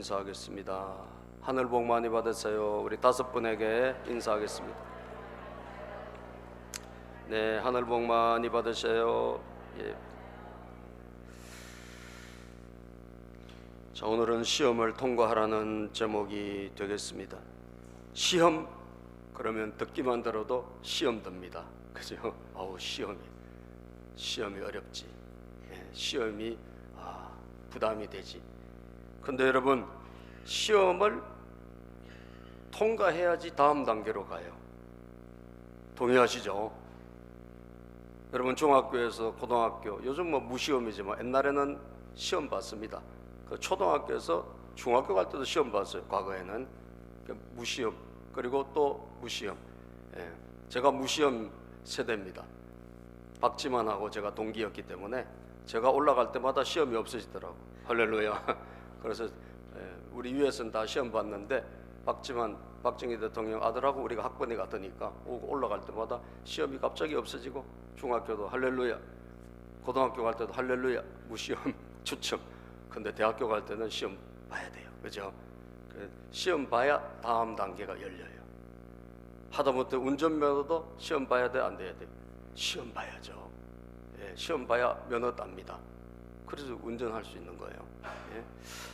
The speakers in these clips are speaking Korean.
인사하겠습니다. 하늘 복 많이 받으세요. 우리 5분에게 인사하겠습니다. 네, 하늘 복 많이 받으세요. 예. 자, 오늘은 시험을 통과하라는 제목이 되겠습니다. 시험 그러면 듣기만 들어도 시험 듭니다. 그죠? 아우, 시험이 어렵지. 예, 시험이 부담이 되지. 근데 여러분, 시험을 통과해야지 다음 단계로 가요. 동의하시죠? 여러분, 중학교에서 고등학교, 요즘 뭐 무시험이지만 옛날에는 시험 봤습니다. 그 초등학교에서 중학교 갈 때도 시험 봤어요. 과거에는 무시험, 그리고 또 무시험. 예, 제가 무시험 세대입니다. 박지만하고 제가 동기였기 때문에 제가 올라갈 때마다 시험이 없어지더라고. 할렐루야. 그래서 우리 위에서는 다 시험 봤는데 박정희 대통령 아들하고 우리가 학번이 같으니까 올라갈 때마다 시험이 갑자기 없어지고, 중학교도 할렐루야, 고등학교 갈 때도 할렐루야, 무시험 추첨. 근데 대학교 갈 때는 시험 봐야 돼요. 그죠? 시험 봐야 다음 단계가 열려요. 하다못해 운전면허도 시험 봐야 돼, 안 돼야 돼? 시험 봐야죠. 예, 시험 봐야 면허 땁니다. 그래서 운전할 수 있는 거예요. 예?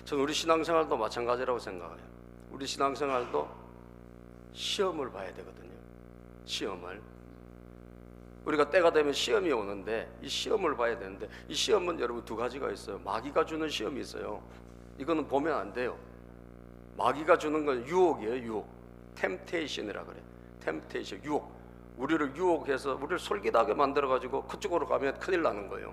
저는 우리 신앙생활도 마찬가지라고 생각해요. 우리 신앙생활도 시험을 봐야 되거든요. 시험을. 우리가 때가 되면 시험이 오는데 이 시험을 봐야 되는데, 이 시험은 여러분 두 가지가 있어요. 마귀가 주는 시험이 있어요. 이거는 보면 안 돼요. 마귀가 주는 건 유혹이에요. 유혹. 템테이션이라 그래요. 템테이션, 유혹. 우리를 유혹해서 우리를 솔깃하게 만들어가지고 그쪽으로 가면 큰일 나는 거예요.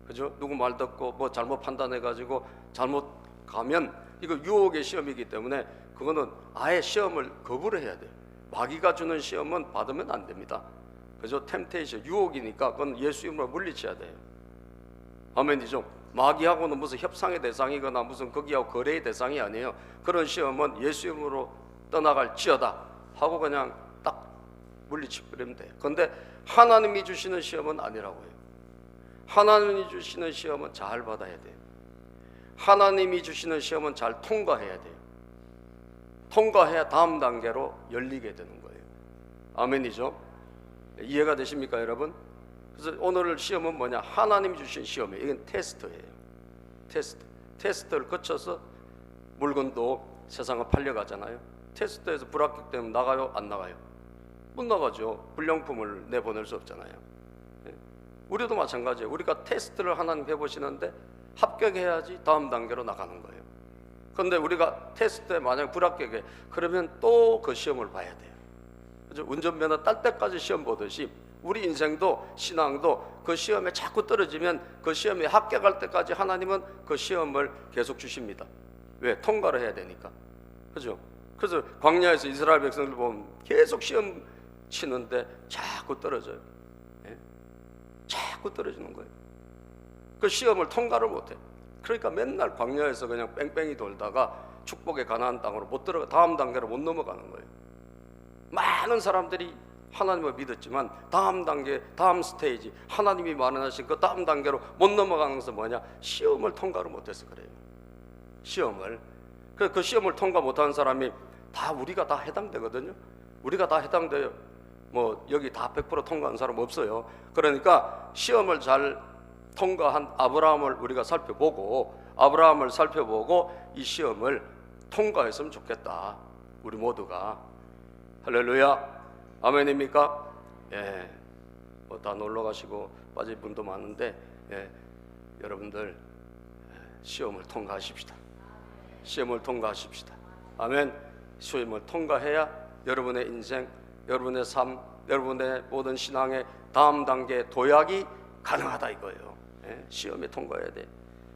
그죠? 누구 말 듣고 뭐 잘못 판단해가지고 잘못 가면 이거 유혹의 시험이기 때문에 그거는 아예 시험을 거부를 해야 돼요. 마귀가 주는 시험은 받으면 안 됩니다. 그죠? 템테이션, 유혹이니까 그건 예수 이름으로 물리쳐야 돼요. 아멘이죠? 마귀하고는 무슨 협상의 대상이거나 무슨 거기하고 거래의 대상이 아니에요. 그런 시험은 예수 이름으로 떠나갈지어다 하고 그냥 딱 물리치고 그러면 돼요. 그런데 하나님이 주시는 시험은 아니라고 해요. 하나님이 주시는 시험은 잘 받아야 돼요. 하나님이 주시는 시험은 잘 통과해야 돼요. 통과해야 다음 단계로 열리게 되는 거예요. 아멘이죠? 이해가 되십니까, 여러분? 그래서 오늘 시험은 뭐냐? 하나님이 주신 시험이에요. 이건 테스트예요. 테스트를 거쳐서 물건도 세상에 팔려가잖아요. 테스트에서 불합격되면 나가요? 안 나가요? 못 나가죠. 불량품을 내보낼 수 없잖아요. 우리도 마찬가지예요. 우리가 테스트를 하나님 해보시는데 합격해야지 다음 단계로 나가는 거예요. 그런데 우리가 테스트에 만약 불합격해, 그러면 또 그 시험을 봐야 돼요. 그죠? 운전면허 딸 때까지 시험 보듯이 우리 인생도 신앙도 그 시험에 자꾸 떨어지면 그 시험에 합격할 때까지 하나님은 그 시험을 계속 주십니다. 왜? 통과를 해야 되니까. 그죠? 그래서 광야에서 이스라엘 백성들 보면 계속 시험 치는데 자꾸 떨어져요. 예? 자꾸 떨어지는 거예요. 그 시험을 통과를 못해. 그러니까 맨날 광야에서 그냥 뺑뺑이 돌다가 축복의 가나안 땅으로 못 들어가, 다음 단계로 못 넘어가는 거예요. 많은 사람들이 하나님을 믿었지만 다음 단계, 다음 스테이지, 하나님이 마련하신 그 다음 단계로 못 넘어가는 것은 뭐냐? 시험을 통과를 못해서 그래요. 시험을. 그 시험을 통과 못하는 사람이 다 우리가 다 해당되거든요. 우리가 다 해당돼요. 뭐 여기 다 100% 통과한 사람 없어요. 그러니까 시험을 잘 통과한 아브라함을 우리가 살펴보고, 아브라함을 살펴보고 이 시험을 통과했으면 좋겠다. 우리 모두가. 할렐루야. 아멘입니까? 예. 뭐 다 놀러 가시고 빠질 분도 많은데, 예. 여러분들 시험을 통과하십시다. 시험을 통과하십시다. 아멘. 시험을 통과해야 여러분의 인생, 여러분의 삶, 여러분의 모든 신앙의 다음 단계 도약이 가능하다 이거예요. 예? 시험에 통과해야 돼.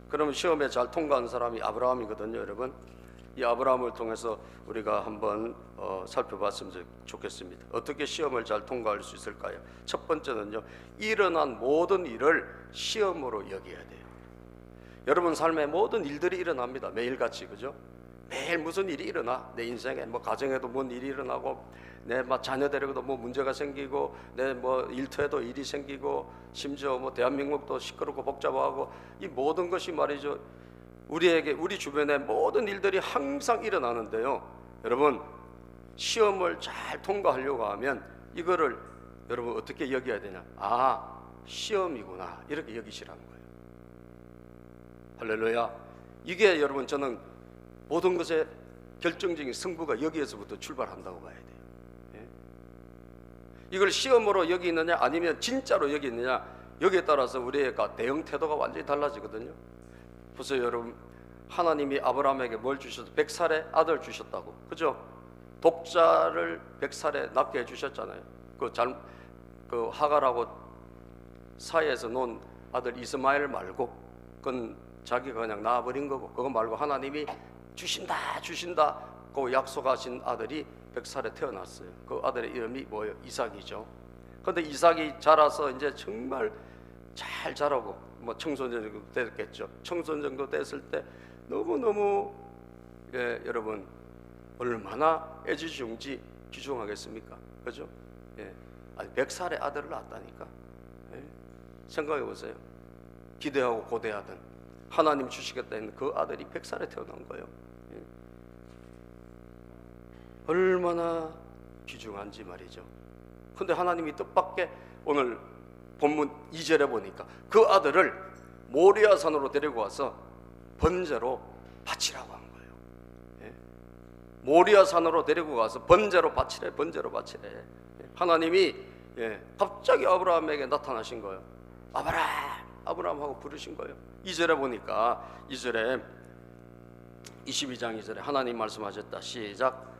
그러면 시험에 잘 통과한 사람이 아브라함이거든요, 여러분. 이 아브라함을 통해서 우리가 한번 살펴봤으면 좋겠습니다. 어떻게 시험을 잘 통과할 수 있을까요? 첫 번째는요, 일어난 모든 일을 시험으로 여겨야 돼요. 여러분 삶에 모든 일들이 일어납니다. 매일같이, 그죠? 매일 무슨 일이 일어나. 내 인생에 뭐 가정에도 뭔 일이 일어나고, 내 막 자녀 데리고도 뭐 문제가 생기고, 내 뭐 일터에도 일이 생기고, 심지어 뭐 대한민국도 시끄럽고 복잡하고, 이 모든 것이 말이죠, 우리 주변에 모든 일들이 항상 일어나는데요, 여러분 시험을 잘 통과하려고 하면 이거를 여러분 어떻게 여겨야 되냐? 아, 시험이구나, 이렇게 여기시라는 거예요. 할렐루야. 이게 여러분, 저는 모든 것의 결정적인 승부가 여기에서부터 출발한다고 봐야 돼요. 예? 이걸 시험으로 여기느냐 아니면 진짜로 여기느냐, 여기에 따라서 우리의 대응 태도가 완전히 달라지거든요. 보세요 여러분, 하나님이 아브라함에게 뭘 주셨어? 100살의 아들 주셨다고, 그죠? 독자를 100살에 낳게 해주셨잖아요. 그 하갈하고 사이에서 놓은 아들 이스마엘 말고, 그건 자기가 그냥 낳아버린 거고, 그거 말고 하나님이 주신다 그 약속하신 아들이 100살에 태어났어요. 그 아들의 이름이 뭐예요? 이삭이죠. 그런데 이삭이 자라서 이제 정말 잘 자라고, 뭐 청소년 정도 됐겠죠. 청소년 정도 됐을 때 너무너무, 예, 여러분 얼마나 애지중지 귀중하겠습니까? 그죠? 예. 아니 100살의 아들을 낳았다니까. 예. 생각해 보세요. 기대하고 고대하던 하나님 주시겠다 했는 그 아들이 100살에 태어난 거예요. 예. 얼마나 귀중한지 말이죠. 근데 하나님이 뜻밖의 오늘 본문 2절에 보니까 그 아들을 모리아 산으로 데리고 와서 번제로 바치라고 한 거예요. 예? 모리아 산으로 데리고 가서 번제로 바치래. 하나님이, 예, 갑자기 아브라함에게 나타나신 거예요. 아브라함 하고 부르신 거예요. 2절에 보니까 2절에 22장 2절에 하나님 말씀하셨다. 시작.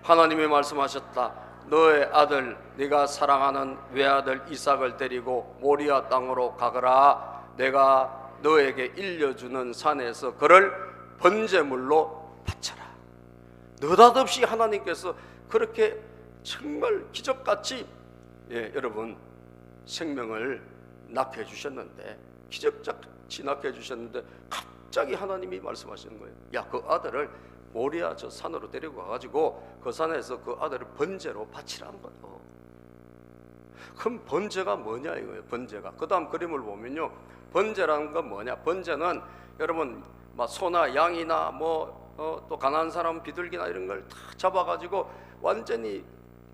하나님이 말씀하셨다. 너의 아들, 네가 사랑하는 외아들 이삭을 데리고 모리아 땅으로 가거라. 내가 너에게 일려주는 산에서 그를 번제물로 바쳐라. 느닷없이 하나님께서 그렇게 정말 기적같이, 예, 여러분 생명을 낳게 해주셨는데, 기적같이 낳게 해주셨는데 갑자기 하나님이 말씀하시는 거예요. 야, 그 아들을 모리아 저 산으로 데리고 가가지고 그 산에서 그 아들을 번제로 바치라는 거예요. 그럼 번제가 뭐냐 이거예요. 번제가, 그 다음 그림을 보면요, 번제라는 건 뭐냐? 번제는 여러분 막 소나 양이나 또 가난한 사람 비둘기나 이런 걸 다 잡아가지고 완전히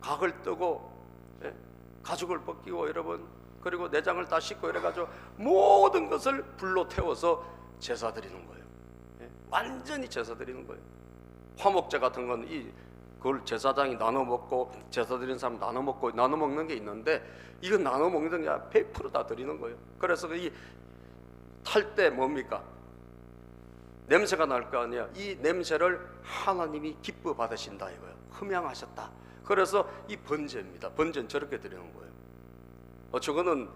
각을 뜨고, 예? 가죽을 벗기고 여러분, 그리고 내장을 다 씻고 이래가지고 모든 것을 불로 태워서 제사 드리는 거예요. 예? 완전히 제사 드리는 거예요. 화목제 같은 건 그걸 제사장이 나눠 먹고, 제사 드리는 사람 나눠 먹고, 나눠 먹는 게 있는데 이건 나눠 먹는 게 100% 다 드리는 거예요. 그래서 이 탈 때 뭡니까? 냄새가 날 거 아니야. 이 냄새를 하나님이 기뻐 받으신다 이거예요. 흠양하셨다. 그래서 이 번제입니다. 번제는 저렇게 드리는 거예요. 저거는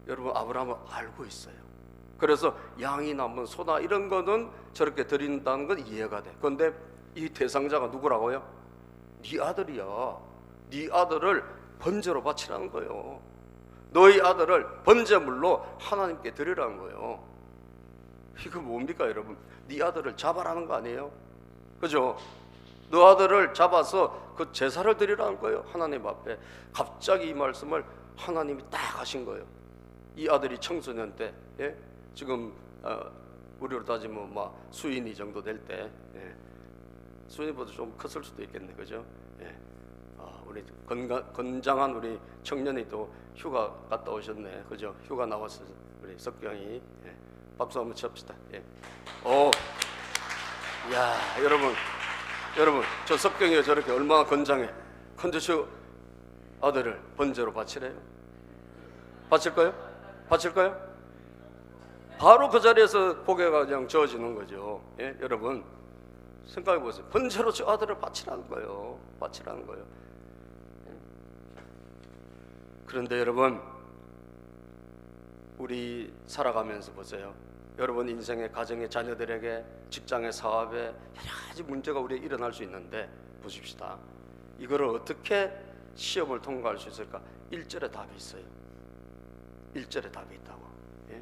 여러분 아브라함은 알고 있어요. 그래서 양이나 소나 이런 거는 저렇게 드린다는 건 이해가 돼. 그런데 이 대상자가 누구라고요? 네 아들이야. 네 아들을 번제로 바치라는 거예요. 너희 아들을 번제물로 하나님께 드리라는 거예요. 이거 뭡니까 여러분? 네 아들을 잡아라는 거 아니에요? 그죠? 너 아들을 잡아서 그 제사를 드리라는 거예요. 하나님 앞에. 갑자기 이 말씀을 하나님이 딱 하신 거예요. 이 아들이 청소년 때, 예? 지금 우리로 따지면 막 수인이 정도 될 때, 예? 수인보다 좀 컸을 수도 있겠네, 그죠? 예. 우리 건장한 우리 청년이 또 휴가 갔다 오셨네, 그죠? 휴가 나왔어요, 우리 석경이. 예. 박수 한번 칩시다. 예. 야, 여러분, 저 석경이가 저렇게 얼마나 건장해. 근데 저 아들을 번제로 바치래요. 바칠까요? 바로 그 자리에서 고개가 그냥 저어지는 거죠. 예? 여러분 생각해 보세요. 번제로 저 아들을 바치라는 거예요. 예? 그런데 여러분, 우리 살아가면서 보세요. 여러분 인생의 가정의 자녀들에게, 직장의 사업에 여러 가지 문제가 우리에 일어날 수 있는데, 보십시다. 이거를 어떻게 시험을 통과할 수 있을까? 1절에 답이 있어요. 1절에 답이 있다고. 예?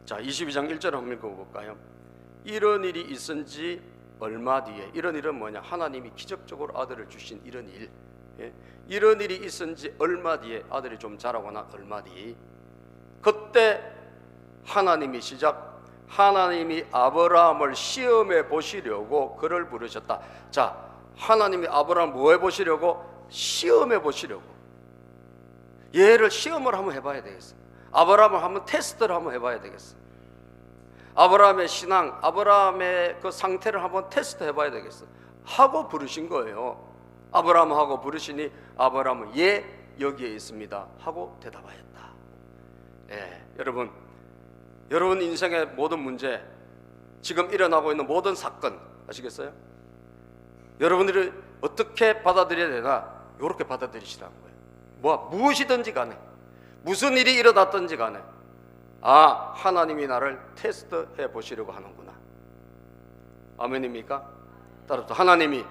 자, 22장 1절 한번 읽어볼까요? 이런 일이 있은 지 얼마 뒤에, 이런 일은 뭐냐? 하나님이 기적적으로 아들을 주신 이런 일. 예? 이런 일이 있은 지 얼마 뒤에, 아들이 좀 자라거나 얼마 뒤, 그때 하나님이 시작 하나님이 아브라함을 시험해 보시려고 그를 부르셨다. 자, 하나님이 아브라함을 뭐 해보시려고? 시험해 보시려고. 얘를 시험을 한번 해봐야 되겠어. 아브라함을 한번 테스트를 한번 해봐야 되겠어. 아브라함의 신앙, 아브라함의 그 상태를 한번 테스트 해봐야 되겠어. 하고 부르신 거예요. 아브라함하고 부르시니 아브라함은 예, 여기에 있습니다 하고 대답하였다. 예, 여러분 인생의 모든 문제, 지금 일어나고 있는 모든 사건 아시겠어요? 여러분들이 어떻게 받아들여야 되나? 이렇게 받아들이시라는 거예요. 무엇이든지 간에, 무슨 일이 일어났든지 간에, 아, 하나님이 나를 테스트해 보시려고 하는구나. 아멘입니까? 따라서 하나님이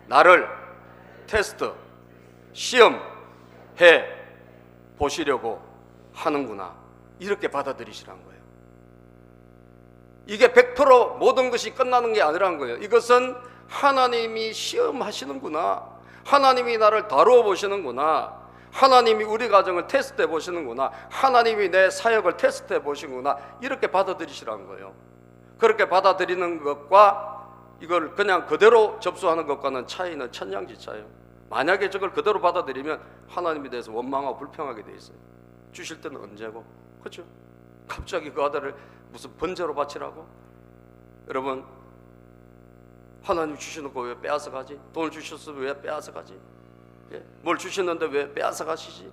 나를 테스트, 시험해 보시려고 하는구나. 이렇게 받아들이시라는 거예요. 이게 100% 모든 것이 끝나는 게 아니라는 거예요. 이것은 하나님이 시험하시는구나. 하나님이 나를 다루어 보시는구나. 하나님이 우리 가정을 테스트해 보시는구나. 하나님이 내 사역을 테스트해 보시는구나. 이렇게 받아들이시라는 거예요. 그렇게 받아들이는 것과 이걸 그냥 그대로 접수하는 것과는 차이는 천냥지차예요. 만약에 저걸 그대로 받아들이면 하나님에 대해서 원망하고 불평하게 돼 있어요. 주실 때는 언제고? 그렇죠? 갑자기 그 아들을 무슨 번제로 바치라고? 여러분, 하나님 주시는 거 왜 빼앗아 가지? 돈을 주셨으면 왜 빼앗아 가지? 예? 뭘 주셨는데 왜 빼앗아 가시지?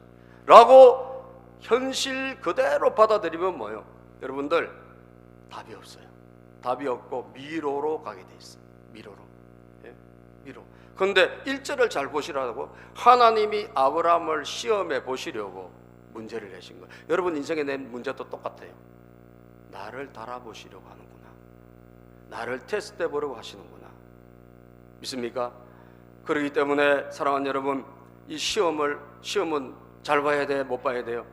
라고 현실 그대로 받아들이면 뭐예요? 여러분들, 답이 없어요. 답이 없고 미로로 가게 돼 있어요. 미로로. 예? 미로. 그런데 1절을 잘 보시라고. 하나님이 아브라함을 시험해 보시려고 문제를 내신 거예요. 여러분 인생에 낸 문제도 똑같아요. 나를 달아보시려고 하는구나. 나를 테스트해 보려고 하시는구나. 믿습니까? 그렇기 때문에 사랑하는 여러분, 이 시험은 잘 봐야 돼, 못 봐야 돼요?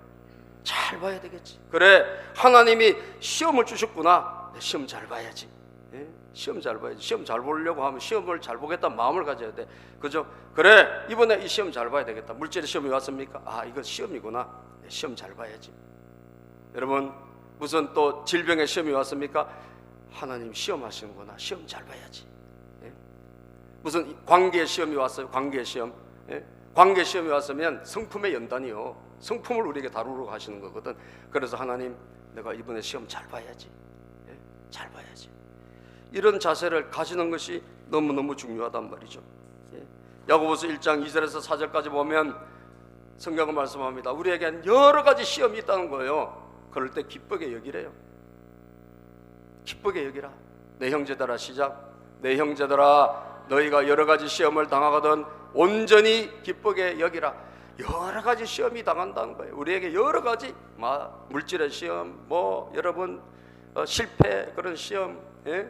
잘 봐야 되겠지. 그래, 하나님이 시험을 주셨구나. 시험 잘 봐야지. 예? 시험 잘 봐야지. 시험 잘 보려고 하면 시험을 잘 보겠다는 마음을 가져야 돼. 그죠? 그래, 이번에 이 시험 잘 봐야 되겠다. 물질의 시험이 왔습니까? 아, 이건 시험이구나. 시험 잘 봐야지. 여러분, 무슨 또 질병의 시험이 왔습니까? 하나님 시험하시는구나. 시험 잘 봐야지. 예? 무슨 관계의 시험이 왔어요. 관계의 시험. 예? 관계 시험이 왔으면 성품의 연단이요. 성품을 우리에게 다루려고 하시는 거거든. 그래서 하나님, 내가 이번에 시험 잘 봐야지. 예? 잘 봐야지. 이런 자세를 가지는 것이 너무너무 중요하단 말이죠. 예? 야고보서 1장 2절에서 4절까지 보면 성경은 말씀합니다. 우리에겐 여러 가지 시험이 있다는 거예요. 그럴 때 기쁘게 여기래요. 기쁘게 여기라. 내 형제들아, 시작. 내 형제들아, 너희가 여러 가지 시험을 당하거든 온전히 기쁘게 여기라. 여러 가지 시험이 당한다는 거예요. 우리에게 여러 가지 물질의 시험, 여러분 실패 그런 시험, 예?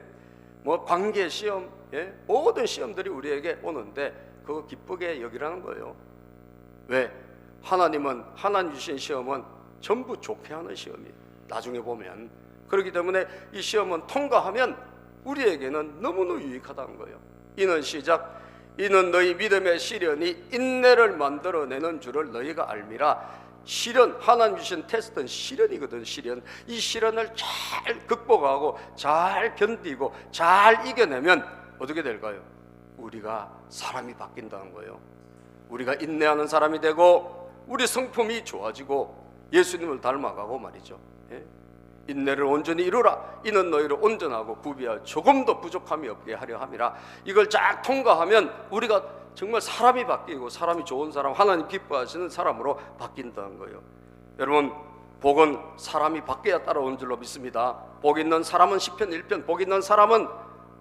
관계 시험, 예? 모든 시험들이 우리에게 오는데 그거 기쁘게 여기라는 거예요. 왜? 하나님 주신 시험은 전부 좋게 하는 시험이에요. 나중에 보면. 그렇기 때문에 이 시험은 통과하면 우리에게는 너무너무 유익하다는 거예요. 이는 시작. 이는 너희 믿음의 시련이 인내를 만들어내는 줄을 너희가 알미라. 시련, 하나님 주신 테스트는 시련이거든. 시련. 이 시련을 잘 극복하고 잘 견디고 잘 이겨내면 어떻게 될까요? 우리가 사람이 바뀐다는 거예요. 우리가 인내하는 사람이 되고 우리 성품이 좋아지고 예수님을 닮아가고 말이죠. 예? 인내를 온전히 이루라. 이는 너희를 온전하고 구비하여 조금도 부족함이 없게 하려 함이라. 이걸 쫙 통과하면 우리가 정말 사람이 바뀌고 사람이 좋은 사람, 하나님 기뻐하시는 사람으로 바뀐다는 거예요. 여러분, 복은 사람이 바뀌어야 따라오는 줄로 믿습니다. 복 있는 사람은 시편 1편, 복 있는 사람은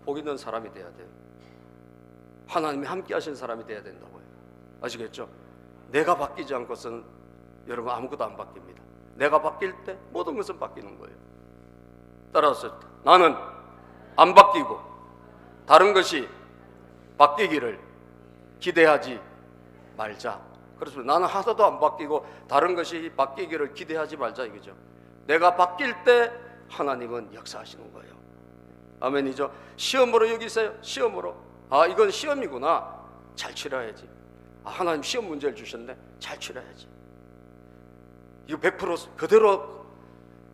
복 있는 사람이 돼야 돼요. 하나님이 함께 하신 사람이 돼야 된다고요. 아시겠죠? 내가 바뀌지 않고서는 여러분 아무것도 안 바뀝니다. 내가 바뀔 때 모든 것은 바뀌는 거예요. 따라서 나는 안 바뀌고 다른 것이 바뀌기를 기대하지 말자. 그래서 나는 하나도 안 바뀌고 다른 것이 바뀌기를 기대하지 말자 이거죠. 내가 바뀔 때 하나님은 역사하시는 거예요. 아멘이죠. 시험으로 여기세요. 시험으로. 아, 이건 시험이구나. 잘 치러야지. 아, 하나님 시험 문제를 주셨네. 잘 치러야지. 이거 100% 그대로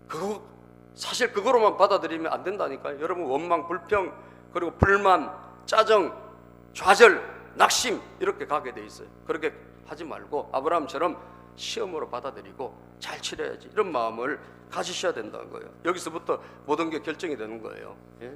그거 사실 그거로만 받아들이면 안 된다니까요. 여러분, 원망, 불평, 그리고 불만, 짜증, 좌절, 낙심 이렇게 가게 돼 있어요. 그렇게 하지 말고 아브라함처럼 시험으로 받아들이고 잘 치러야지, 이런 마음을 가지셔야 된다는 거예요. 여기서부터 모든 게 결정이 되는 거예요. 예?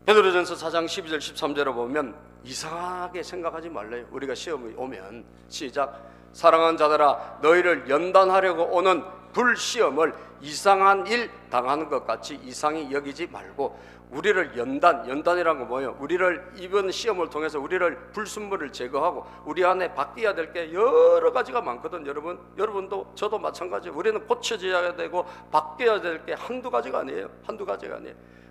베드로전서 4장 12절 13절에 보면 이상하게 생각하지 말래요. 우리가 시험이 오면 시작. 사랑하는 자들아, 너희를 연단하려고 오는 불시험을 이상한 일 당하는 것 같이 이상히 여기지 말고, 우리를 연단이라는 건 뭐예요? 우리를 이번 시험을 통해서 우리를 불순물을 제거하고 우리 안에 바뀌어야 될 게 여러 가지가 많거든. 여러분도 저도 마찬가지예요. 우리는 고쳐져야 되고 바뀌어야 될 게 한두 가지가 아니에요.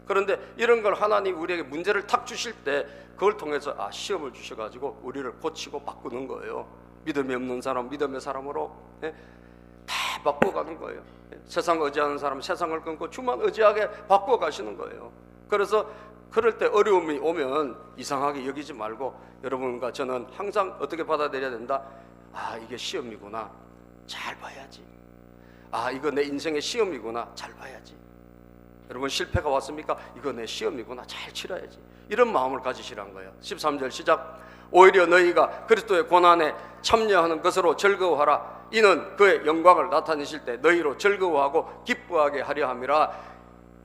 그런데 이런 걸 하나님 우리에게 문제를 탁 주실 때 그걸 통해서 시험을 주셔가지고 우리를 고치고 바꾸는 거예요. 믿음이 없는 사람 믿음의 사람으로 다 바꿔가는 거예요. 세상 의지하는 사람 세상을 끊고 주만 의지하게 바꿔 가시는 거예요. 그래서 그럴 때 어려움이 오면 이상하게 여기지 말고, 여러분과 저는 항상 어떻게 받아들여야 된다? 이게 시험이구나, 잘 봐야지. 이거 내 인생의 시험이구나, 잘 봐야지. 여러분, 실패가 왔습니까? 이거 내 시험이구나, 잘 치러야지. 이런 마음을 가지시라는 거예요. 13절 시작. 오히려 너희가 그리스도의 고난에 참여하는 것으로 즐거워하라. 이는 그의 영광을 나타내실 때 너희로 즐거워하고 기뻐하게 하려 함이라.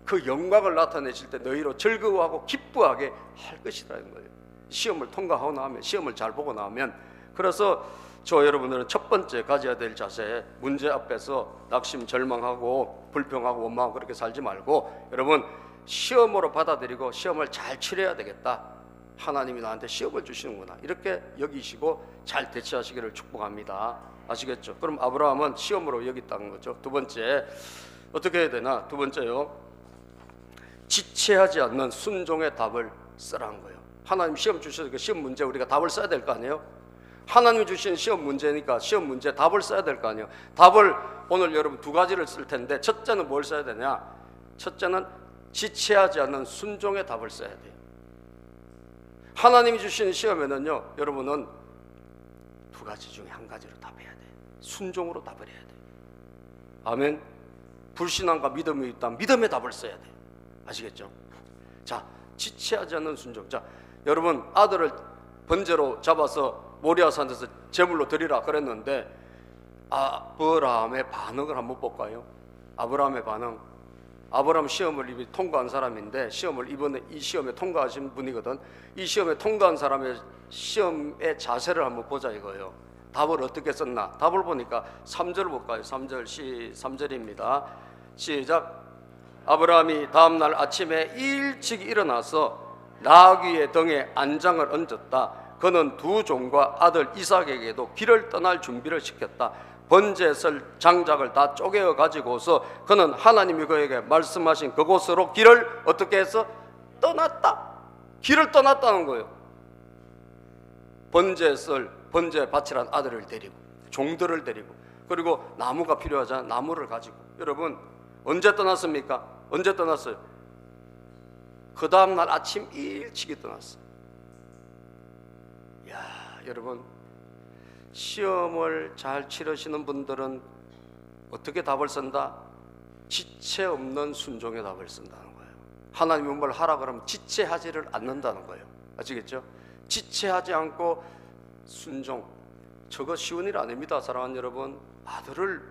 그 영광을 나타내실 때 너희로 즐거워하고 기뻐하게 할 것이라는 거예요. 시험을 통과하고 나면, 시험을 잘 보고 나면. 그래서 저 여러분들은 첫 번째 가져야 될 자세, 문제 앞에서 낙심, 절망하고 불평하고 원망하고 그렇게 살지 말고, 여러분, 시험으로 받아들이고 시험을 잘 치러야 되겠다. 하나님이 나한테 시험을 주시는구나, 이렇게 여기시고 잘 대처하시기를 축복합니다. 아시겠죠? 그럼 아브라함은 시험으로 여겼다는 거죠. 두 번째, 어떻게 해야 되나? 두 번째요, 지체하지 않는 순종의 답을 쓰라는 거예요. 하나님 시험 주셔서 그 시험 문제 우리가 답을 써야 될 거 아니에요? 하나님이 주신 시험 문제니까 시험 문제 답을 써야 될 거 아니에요? 답을 오늘 여러분 두 가지를 쓸 텐데, 첫째는 뭘 써야 되냐? 첫째는 지체하지 않는 순종의 답을 써야 돼요. 하나님이 주신 시험에는요, 여러분은 두 가지 중에 한 가지로 답해야 돼. 순종으로 답을 해야 돼. 아멘. 불신앙과 믿음이 있다면 믿음의 답을 써야 돼. 아시겠죠? 자, 지체하지 않는 순종. 자, 여러분, 아들을 번제로 잡아서 모리아산에서 제물로 드리라 그랬는데 아브라함의 반응을 한번 볼까요? 아브라함의 반응. 아브라함 시험을 이미 통과한 사람인데, 시험을 이번에 이 시험에 통과하신 분이거든. 이 시험에 통과한 사람의 시험의 자세를 한번 보자 이거예요. 답을 어떻게 썼나? 답을 보니까 3절 볼까요? 3절입니다. 시작. 아브라함이 다음날 아침에 일찍 일어나서 나귀의 등에 안장을 얹었다. 그는 두 종과 아들 이삭에게도 길을 떠날 준비를 시켰다. 번제에 쓸 장작을 다 쪼개어 가지고서 그는 하나님이 그에게 말씀하신 그곳으로 길을 어떻게 해서 떠났다. 길을 떠났다는 거예요. 번제에 쓸 번제 바치란 아들을 데리고, 종들을 데리고, 그리고 나무가 필요하잖아요. 나무를 가지고. 여러분, 언제 떠났습니까? 언제 떠났어요? 그 다음날 아침 일찍이 떠났어요. 야, 여러분, 시험을 잘 치르시는 분들은 어떻게 답을 쓴다? 지체 없는 순종의 답을 쓴다는 거예요. 하나님이 뭘 하라 그러면 지체하지를 않는다는 거예요. 아시겠죠? 지체하지 않고 순종. 저거 쉬운 일 아닙니다. 사랑하는 여러분, 아들을,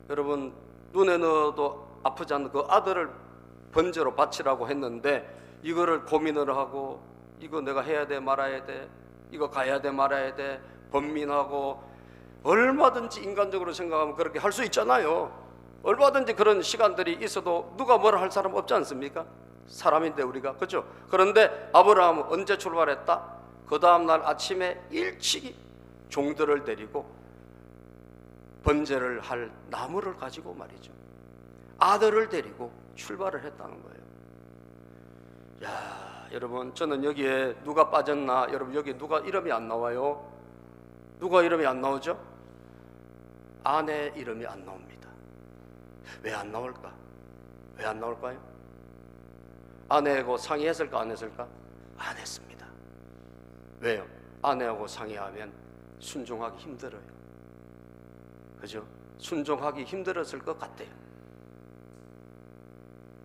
여러분, 눈에 넣어도 아프지 않는 그 아들을 번제로 바치라고 했는데 이거를 고민을 하고, 이거 내가 해야 돼 말아야 돼, 이거 가야 돼 말아야 돼, 번민하고, 얼마든지 인간적으로 생각하면 그렇게 할 수 있잖아요. 얼마든지 그런 시간들이 있어도 누가 뭐라 할 사람 없지 않습니까? 사람인데 우리가, 그렇죠? 그런데 아브라함은 언제 출발했다? 그 다음날 아침에 일찍이 종들을 데리고 번제를 할 나무를 가지고 말이죠, 아들을 데리고 출발을 했다는 거예요. 야, 여러분, 저는 여기에 누가 빠졌나? 여러분, 여기 누가 이름이 안 나와요? 누가 이름이 안 나오죠? 아내 이름이 안 나옵니다. 왜 안 나올까? 왜 안 나올까요? 아내하고 상의했을까 안 했을까? 안 했습니다. 왜요? 아내하고 상의하면 순종하기 힘들어요. 그죠? 순종하기 힘들었을 것 같아요.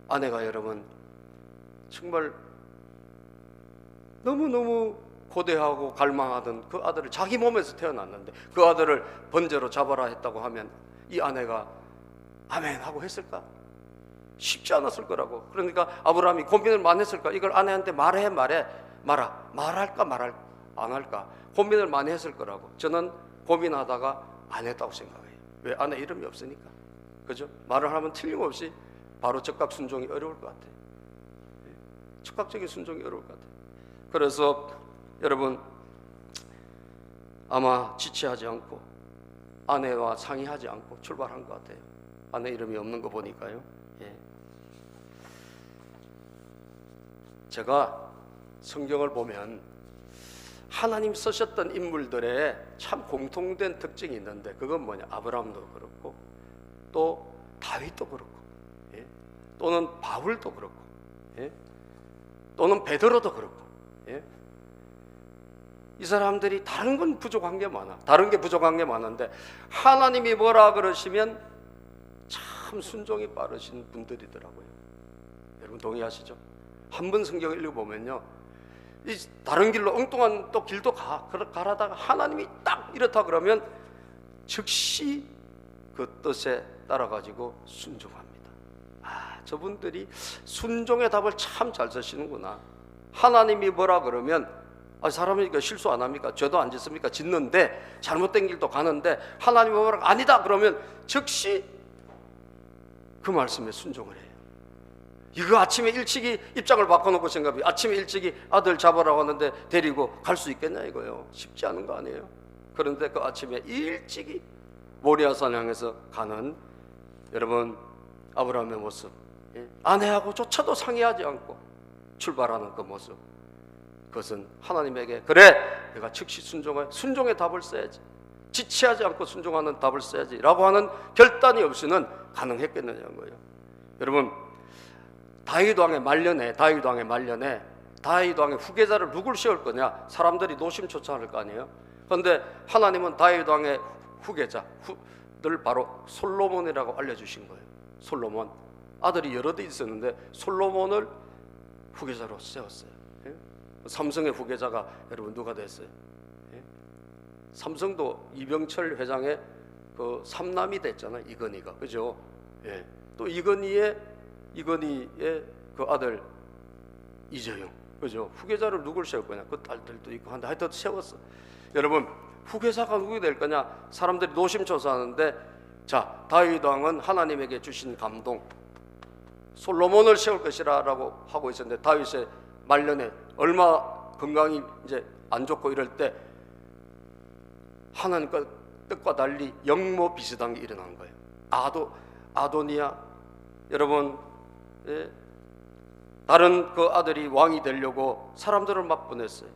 아내가 여러분 정말 너무너무 고대하고 갈망하던 그 아들을 자기 몸에서 태어났는데 그 아들을 번제로 잡아라 했다고 하면 이 아내가 아멘 하고 했을까? 쉽지 않았을 거라고. 그러니까 아브라함이 고민을 많이 했을까? 이걸 아내한테 말할까 안 할까 고민을 많이 했을 거라고. 저는 고민하다가 안 했다고 생각해요. 왜? 아내 이름이 없으니까. 그죠? 말을 하면 틀림없이 바로 즉각 순종이 어려울 것 같아요. 즉각적인 순종이 어려울 것 같아요. 그래서 여러분 아마 지체하지 않고 아내와 상의하지 않고 출발한 것 같아요. 아내 이름이 없는 거 보니까요. 예. 제가 성경을 보면 하나님 쓰셨던 인물들의 참 공통된 특징이 있는데 그건 뭐냐? 아브라함도 그렇고 또 다윗도 그렇고 예? 또는 바울도 그렇고 예? 또는 베드로도 그렇고 예? 이 사람들이 다른 건 부족한 게 많아. 다른 게 부족한 게 많은데 하나님이 뭐라 그러시면 참 순종이 빠르신 분들이더라고요. 여러분 동의하시죠? 한 번 성경을 읽어보면요 이 다른 길로 엉뚱한 또 길도 가라다가 하나님이 딱 이렇다 그러면 즉시 그 뜻에 따라가지고 순종합니다. 저분들이 순종의 답을 참 잘 쓰시는구나. 하나님이 뭐라 그러면 사람이니까 실수 안 합니까? 죄도 안 짓습니까? 짓는데 잘못된 길도 가는데 하나님이 뭐라 아니다 그러면 즉시 그 말씀에 순종을 해요. 이거 아침에 일찍이 입장을 바꿔놓고 생각해. 아침에 일찍이 아들 잡으라고 하는데 데리고 갈 수 있겠냐 이거요. 쉽지 않은 거 아니에요. 그런데 그 아침에 일찍이 모리아산 향해서 가는 여러분 아브라함의 모습, 아내하고조차도 상의하지 않고 출발하는 그 모습, 그것은 하나님에게 그래 내가 즉시 순종의 답을 써야지, 지체하지 않고 순종하는 답을 써야지 라고 하는 결단이 없이는 가능했겠느냐는 거예요. 여러분 다윗 왕의 말년에 다윗 왕의 후계자를 누굴 세울 거냐? 사람들이 노심초사할 거 아니에요. 그런데 하나님은 다윗 왕의 후계자를 바로 솔로몬이라고 알려주신 거예요. 솔로몬 아들이 여러 대 있었는데 솔로몬을 후계자로 세웠어요. 삼성의 후계자가 여러분 누가 됐어요? 삼성도 이병철 회장의 그 삼남이 됐잖아요. 이건희가 그죠? 또 이건희의 그 아들 이재용 그죠? 후계자를 누굴 세울 거냐? 그 딸들도 있고 한데 하여튼 세웠어. 여러분 후계자가 누구 될 거냐? 사람들이 노심초사하는데 자 다윗 왕은 하나님에게 주신 감동 솔로몬을 세울 것이라고 하고 있었는데 다윗의 말년에 얼마 건강이 이제 안 좋고 이럴 때 하나님과 뜻과 달리 영모 비슷한 게 일어난 거예요. 아도니아 여러분 다른 그 아들이 왕이 되려고 사람들을 막 보냈어요.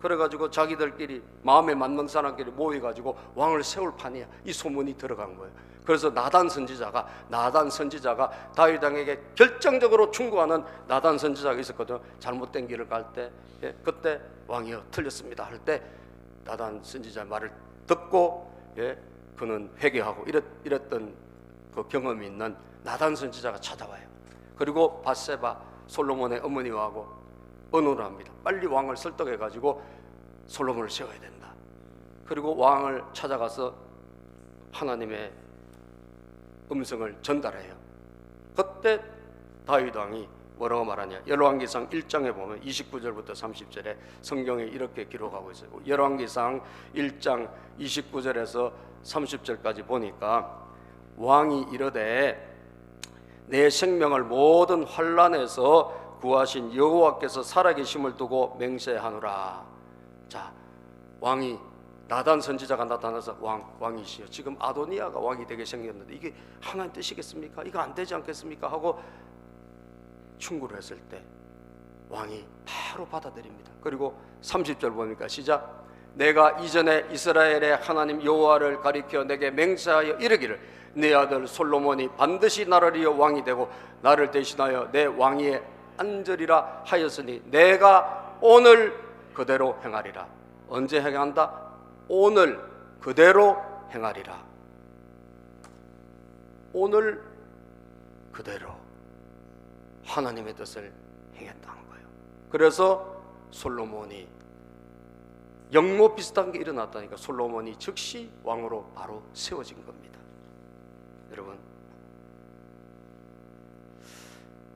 그래가지고 자기들끼리 마음에 맞는 사람끼리 모여가지고 왕을 세울 판이야 이 소문이 들어간 거예요. 그래서 나단 선지자가 다윗 왕에게 결정적으로 충고하는 나단 선지자가 있었거든요. 잘못된 길을 갈 때 그때 왕이여 틀렸습니다 할 때 나단 선지자 말을 듣고 그는 회개하고 이랬던 그 경험이 있는 나단 선지자가 찾아와요. 그리고 밧세바 솔로몬의 어머니하고 언호를 합니다. 빨리 왕을 설득해가지고 솔로몬을 세워야 된다. 그리고 왕을 찾아가서 하나님의 음성을 전달해요. 그때 다윗 왕이 뭐라고 말하냐? 열왕기상 1장에 보면 29절부터 30절에 성경에 이렇게 기록하고 있어요. 열왕기상 1장 29절에서 30절까지 보니까 왕이 이르되 내 생명을 모든 환난에서 구하신 여호와께서 살아계심을 두고 맹세하노라. 자, 왕이 나단 선지자가 나타나서 왕이시여 지금 아도니아가 왕이 되게 생겼는데 이게 하나님 뜻이겠습니까? 이거 안 되지 않겠습니까? 하고 충고를 했을 때 왕이 바로 받아들입니다. 그리고 30절 보니까 시작. 내가 이전에 이스라엘의 하나님 여호와를 가리켜 내게 맹세하여 이르기를 내 아들 솔로몬이 반드시 나를 이어 왕이 되고 나를 대신하여 내 왕위에 앉으리라 하였으니 내가 오늘 그대로 행하리라. 언제 행한다? 오늘 그대로 행하리라. 오늘 그대로 하나님의 뜻을 행했다는 거예요. 그래서 솔로몬이 영모 비슷한 게 일어났다니까 솔로몬이 즉시 왕으로 바로 세워진 겁니다. 여러분,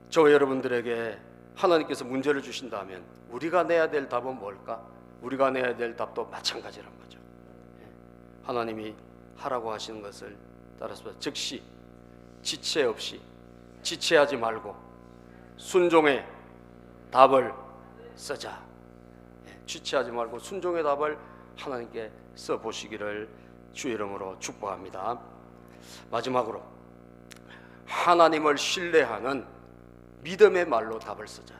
저와 여러분들에게 하나님께서 문제를 주신다면 우리가 내야 될 답은 뭘까? 우리가 내야 될 답도 마찬가지란 거죠. 하나님이 하라고 하시는 것을 따라서 즉시 지체 없이, 지체하지 말고 순종의 답을 쓰자. 지체하지 말고 순종의 답을 하나님께 써보시기를 주의 이름으로 축복합니다. 마지막으로 하나님을 신뢰하는 믿음의 말로 답을 쓰자.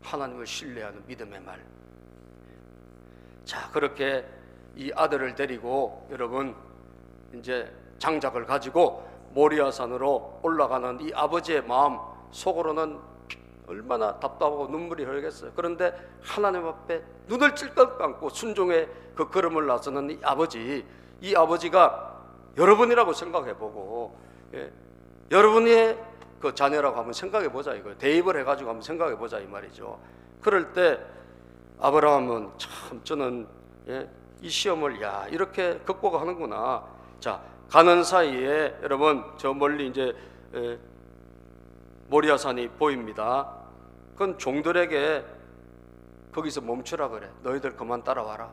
하나님을 신뢰하는 믿음의 말. 자, 그렇게 이 아들을 데리고 여러분 이제 장작을 가지고 모리아산으로 올라가는 이 아버지의 마음, 속으로는 얼마나 답답하고 눈물이 흐르겠어요. 그런데 하나님 앞에 눈을 찔끔 감고 순종의 그 걸음을 나서는 이 아버지가 여러분이라고 생각해보고, 여러분의 그 자녀라고 한번 생각해보자 이거예요. 대입을 해가지고 한번 생각해보자 이 말이죠. 그럴 때 아브라함은 참 저는 이 시험을 이렇게 극복하는구나. 자, 가는 사이에 여러분 저 멀리 이제 모리아산이 보입니다. 그건 종들에게 거기서 멈추라 그래. 너희들 그만 따라와라.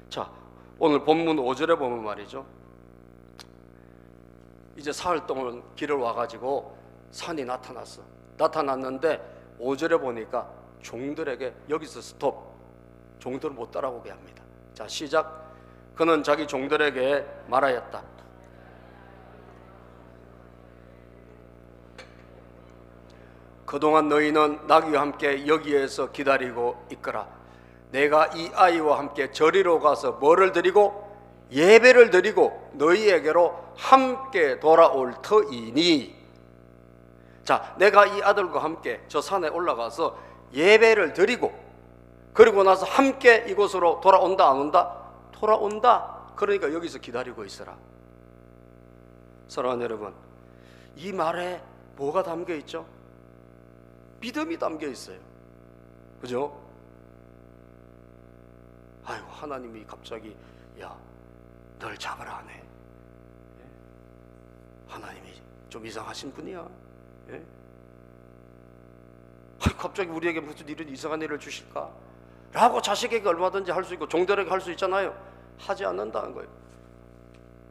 자, 오늘 본문 5절에 보면 말이죠. 이제 사흘 동안 길을 와가지고 산이 나타났는데 5절에 보니까 종들에게 여기서 스톱. 종들을 못 따라오게 합니다. 자, 시작. 그는 자기 종들에게 말하였다. 그동안 너희는 나귀와 함께 여기에서 기다리고 있거라. 내가 이 아이와 함께 저리로 가서 뭐를 드리고 예배를 드리고 너희에게로 함께 돌아올 터이니. 자, 내가 이 아들과 함께 저 산에 올라가서 예배를 드리고 그리고 나서 함께 이곳으로 돌아온다 안 온다? 돌아온다. 그러니까 여기서 기다리고 있어라. 사랑하는 여러분, 이 말에 뭐가 담겨 있죠? 믿음이 담겨 있어요. 그죠? 아이고, 하나님이 갑자기 널 잡으라 하네. 하나님이 좀 이상하신 분이야. 갑자기 우리에게 무슨 이런 이상한 일을 주실까? 라고 자식에게 얼마든지 할 수 있고 종들에게 할 수 있잖아요. 하지 않는다는 거예요.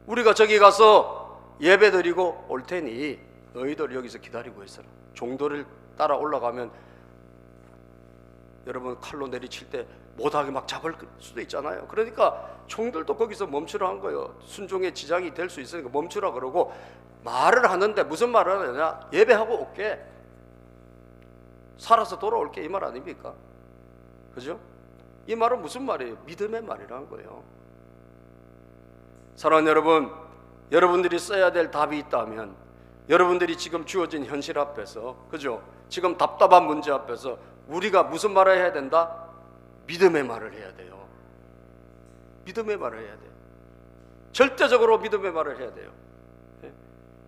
우리가 저기 가서 예배드리고 올 테니 너희들 여기서 기다리고 있어라. 종들을 따라 올라가면 여러분 칼로 내리칠 때 못하게 막 잡을 수도 있잖아요. 그러니까 종들도 거기서 멈추라 한 거예요. 순종의 지장이 될 수 있으니까 멈추라 그러고 말을 하는데 무슨 말을 하느냐? 예배하고 올게, 살아서 돌아올게, 이 말 아닙니까? 그죠? 이 말은 무슨 말이에요? 믿음의 말이라는 거예요. 사랑하는 여러분, 여러분들이 써야 될 답이 있다면 여러분들이 지금 주어진 현실 앞에서, 그죠? 지금 답답한 문제 앞에서 우리가 무슨 말을 해야 된다? 믿음의 말을 해야 돼요. 믿음의 말을 해야 돼요. 절대적으로 믿음의 말을 해야 돼요.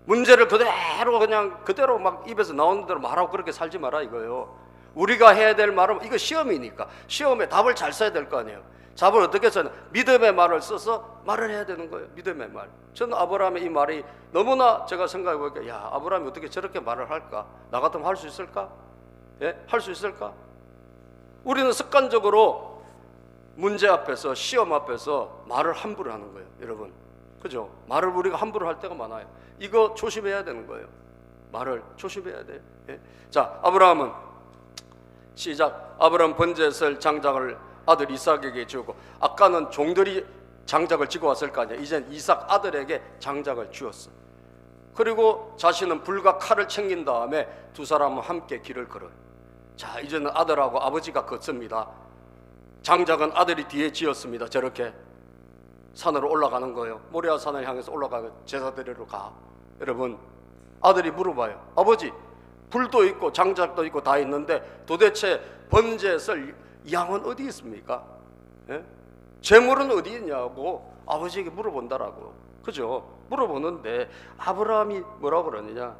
문제를 그대로 막 입에서 나오는 대로 말하고 그렇게 살지 마라 이거예요. 우리가 해야 될 말은, 이거 시험이니까 시험에 답을 잘 써야 될 거 아니에요. 답을 어떻게 써야 돼요? 믿음의 말을 써서 말을 해야 되는 거예요. 믿음의 말. 저는 아브라함의 이 말이 너무나 제가 생각해 보니까 아브라함이 어떻게 저렇게 말을 할까? 나 같으면 할 수 있을까? 할 수 있을까? 우리는 습관적으로 문제 앞에서, 시험 앞에서 말을 함부로 하는 거예요. 여러분, 그죠? 말을 우리가 함부로 할 때가 많아요. 이거 조심해야 되는 거예요. 말을 조심해야 돼요. 자, 아브라함은 시작. 아브라함 번제설 장작을 아들 이삭에게 주고, 아까는 종들이 장작을 지고 왔을 거 아니야. 이젠 이삭 아들에게 장작을 주었어. 그리고 자신은 불과 칼을 챙긴 다음에 두 사람은 함께 길을 걸어요. 자, 이제는 아들하고 아버지가 걷습니다. 장작은 아들이 뒤에 지었습니다. 저렇게 산으로 올라가는 거예요. 모리아 산을 향해서 올라가고 제사 드리러 가. 여러분, 아들이 물어봐요. 아버지, 불도 있고 장작도 있고 다 있는데 도대체 번제에 쓸 양은 어디 있습니까? 재물은 어디 있냐고 아버지에게 물어본다라고. 그죠? 물어보는데 아브라함이 뭐라고 그러느냐?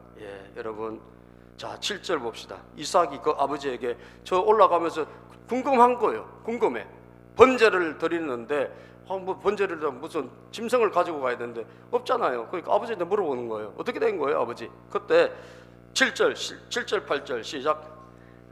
여러분, 자 7절 봅시다. 이삭이 그 아버지에게 저 올라가면서 궁금한 거예요. 궁금해. 번제를 드리는데 뭐 번제를 무슨 짐승을 가지고 가야 되는데 없잖아요. 그러니까 아버지한테 물어보는 거예요. 어떻게 된 거예요, 아버지? 그때 7절 8절 시작.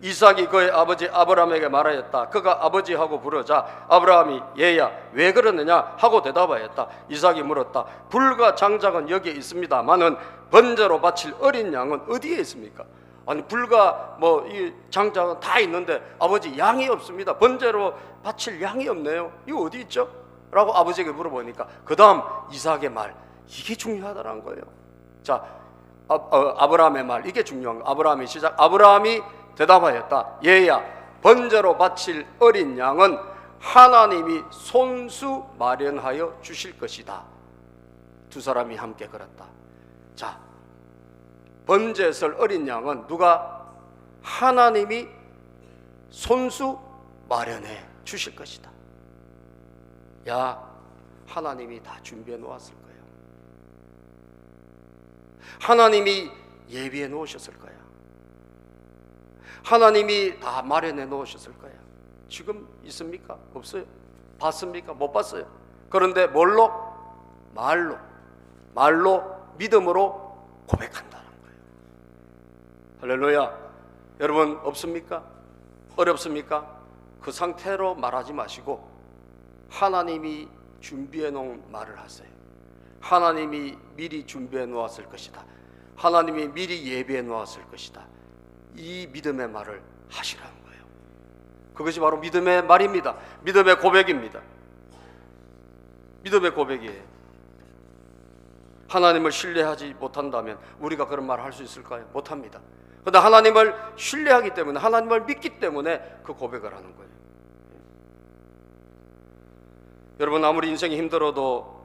이삭이 그의 아버지 아브라함에게 말하였다. 그가 아버지하고 부르자 아브라함이 얘야 왜 그러느냐 하고 대답하였다. 이삭이 물었다. 불과 장작은 여기에 있습니다마는 번제로 바칠 어린 양은 어디에 있습니까? 아니 불과 뭐 이 장작은 다 있는데 아버지 양이 없습니다. 번제로 바칠 양이 없네요. 이거 어디 있죠? 라고 아버지에게 물어보니까 그 다음 이삭의 말, 이게 중요하다는 거예요. 자 아브라함의 말, 이게 중요한 거. 아브라함이 시작. 아브라함이 대답하였다. 얘야 번제로 바칠 어린 양은 하나님이 손수 마련하여 주실 것이다. 두 사람이 함께 걸었다. 자 번제에 설 어린 양은 누가? 하나님이 손수 마련해 주실 것이다. 야 하나님이 다 준비해 놓았을 거예요. 하나님이 예비해 놓으셨을 거야. 하나님이 다 마련해 놓으셨을 거야. 지금 있습니까? 없어요. 봤습니까? 못 봤어요. 그런데 뭘로? 말로 믿음으로 고백한다는 거예요. 할렐루야. 여러분 없습니까? 어렵습니까? 그 상태로 말하지 마시고 하나님이 준비해 놓은 말을 하세요. 하나님이 미리 준비해 놓았을 것이다. 하나님이 미리 예비해 놓았을 것이다. 이 믿음의 말을 하시라는 거예요. 그것이 바로 믿음의 말입니다. 믿음의 고백입니다. 믿음의 고백이에요. 하나님을 신뢰하지 못한다면 우리가 그런 말을 할 수 있을까요? 못합니다. 그런데 하나님을 신뢰하기 때문에, 하나님을 믿기 때문에 그 고백을 하는 거예요. 여러분 아무리 인생이 힘들어도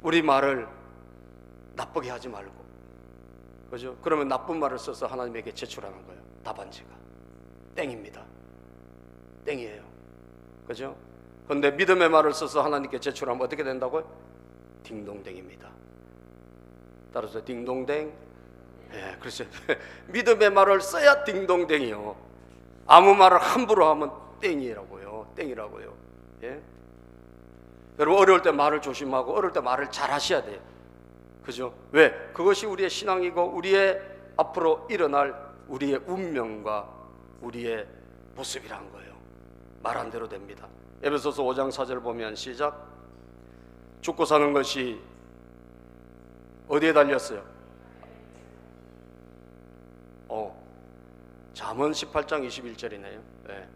우리 말을 나쁘게 하지 말고, 그죠? 그러면 나쁜 말을 써서 하나님에게 제출하는 거예요. 답안지가 땡입니다. 땡이에요. 그죠? 그런데 믿음의 말을 써서 하나님께 제출하면 어떻게 된다고요? 딩동댕입니다. 따라서 딩동댕. 그렇죠. 믿음의 말을 써야 딩동댕이요. 아무 말을 함부로 하면 땡이라고요. 땡이라고요. 예? 여러분 어려울 때 말을 조심하고 어려울 때 말을 잘 하셔야 돼요. 그죠? 왜? 그것이 우리의 신앙이고 우리의 앞으로 일어날 우리의 운명과 우리의 모습이란 거예요. 말한 대로 됩니다. 에베소서 5장 4절 보면 시작. 죽고 사는 것이 어디에 달렸어요? 잠언 18장 21절이네요. 네.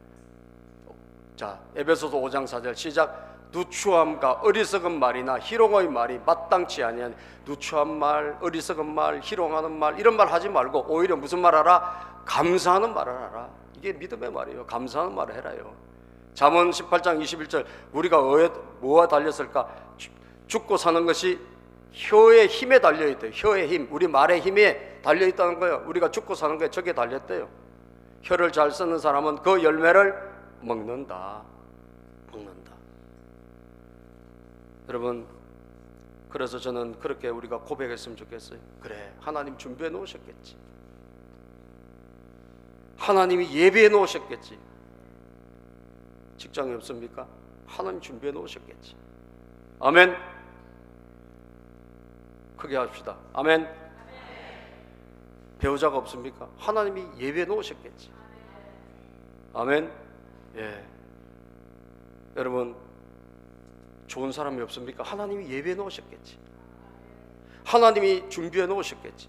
자, 에베소서 5장 4절 시작. 누추함과 어리석은 말이나 희롱의 말이 마땅치 아니하니. 누추한 말, 어리석은 말, 희롱하는 말, 이런 말 하지 말고 오히려 무슨 말 하라? 감사하는 말을 하라. 이게 믿음의 말이에요. 감사하는 말을 해라요. 잠언 18장 21절 우리가 뭐와 달렸을까? 죽고 사는 것이 혀의 힘에 달려있대요. 혀의 힘, 우리 말의 힘에 달려있다는 거예요. 우리가 죽고 사는 게 저게 달렸대요. 혀를 잘 쓰는 사람은 그 열매를 먹는다. 여러분, 그래서 저는 그렇게 우리가 고백했으면 좋겠어요. 그래, 하나님 준비해 놓으셨겠지. 하나님이 예비해 놓으셨겠지. 직장이 없습니까? 하나님 준비해 놓으셨겠지. 아멘. 크게 합시다. 아멘. 배우자가 없습니까? 하나님이 예비해 놓으셨겠지. 아멘. 예. 여러분 좋은 사람이 없습니까? 하나님이 예비해 놓으셨겠지. 하나님이 준비해 놓으셨겠지.